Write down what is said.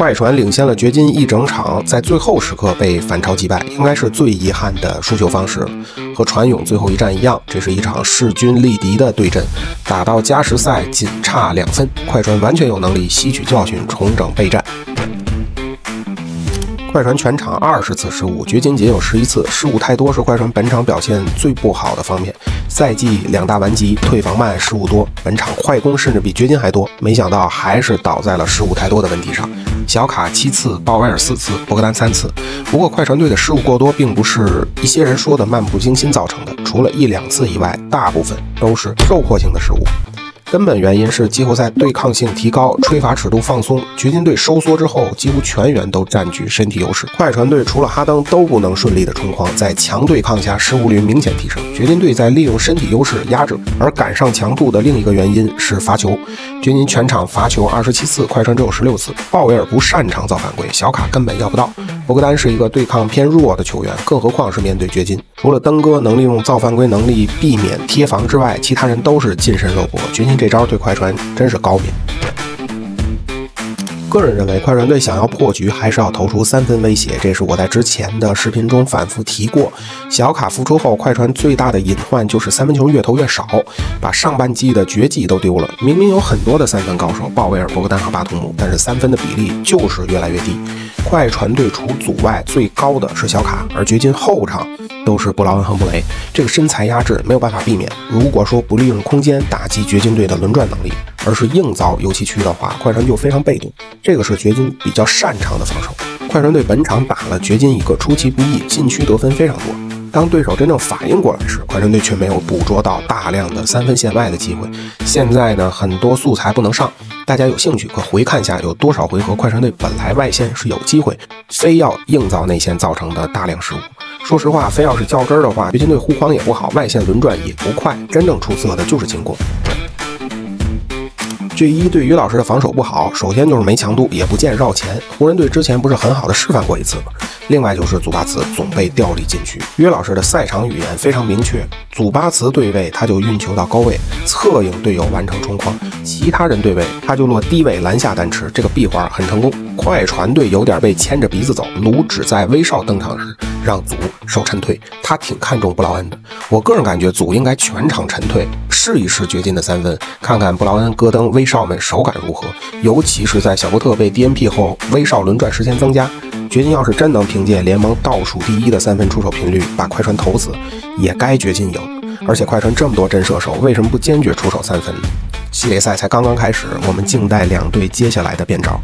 快船领先了掘金一整场，在最后时刻被反超击败，应该是最遗憾的输球方式。和船勇最后一战一样，这是一场势均力敌的对阵，打到加时赛仅差2分，快船完全有能力吸取教训，重整备战。快船全场20次失误，掘金仅有11次，失误太多是快船本场表现最不好的方面。赛季2大顽疾，退防慢，失误多，本场快攻甚至比掘金还多，没想到还是倒在了失误太多的问题上。小卡7次，鲍威尔4次，博格丹3次。不过快船队的失误过多，并不是一些人说的漫不经心造成的，除了1-2次以外，大部分都是受迫性的失误。根本原因是季后赛对抗性提高，吹罚尺度放松，掘金队收缩之后，几乎全员都占据身体优势。快船队除了哈登都不能顺利的冲框，在强对抗下失误率明显提升。掘金队在利用身体优势压制，而赶上强度的另一个原因是罚球。掘金全场罚球27次，快船只有16次。鲍威尔不擅长造犯规，小卡根本要不到。博格丹是一个对抗偏弱的球员，更何况是面对掘金。除了登哥能利用造犯规能力避免贴防之外，其他人都是近身肉搏。掘金这招对快船真是高明。个人认为，快船队想要破局，还是要投出3分威胁，这是我在之前的视频中反复提过。小卡复出后，快船最大的隐患就是3分球越投越少，把上半季的绝技都丢了。明明有很多的3分高手，鲍威尔、博格丹和巴图姆，但是3分的比例就是越来越低。快船队除组外最高的是小卡，而掘金后场都是布劳恩和穆雷，这个身材压制没有办法避免。如果说不利用空间打击掘金队的轮转能力，而是硬凿油漆区的话，快船就非常被动。这个是掘金比较擅长的防守。快船队本场打了掘金一个出其不意，禁区得分非常多。当对手真正反应过来时，快船队却没有捕捉到大量的3分线外的机会。现在呢，很多素材不能上，大家有兴趣可回看一下有多少回合快船队本来外线是有机会，非要硬造内线造成的大量失误。说实话，非要是较真的话，掘金队护框也不好，外线轮转也不快，真正出色的就是进攻。G1对于老师的防守不好，首先就是没强度，也不见绕前。湖人队之前不是很好的示范过一次吗？另外就是祖巴茨总被调离禁区。约老师的赛场语言非常明确，祖巴茨对位他就运球到高位，策应队友完成冲框；其他人对位他就落低位篮下单持，这个闭环很成功。快船队有点被牵着鼻子走，卢只在威少登场时让祖手沉退，他挺看重布劳恩的。我个人感觉祖应该全场沉退，试一试掘金的3分，看看布劳恩、戈登、威少们手感如何。尤其是在小波特被 DNP 后，威少轮转时间增加，掘金要是真能凭借联盟倒数第1的3分出手频率把快船投死，也该掘金赢。而且快船这么多真射手，为什么不坚决出手3分呢？系列赛才刚刚开始，我们静待2队接下来的变招。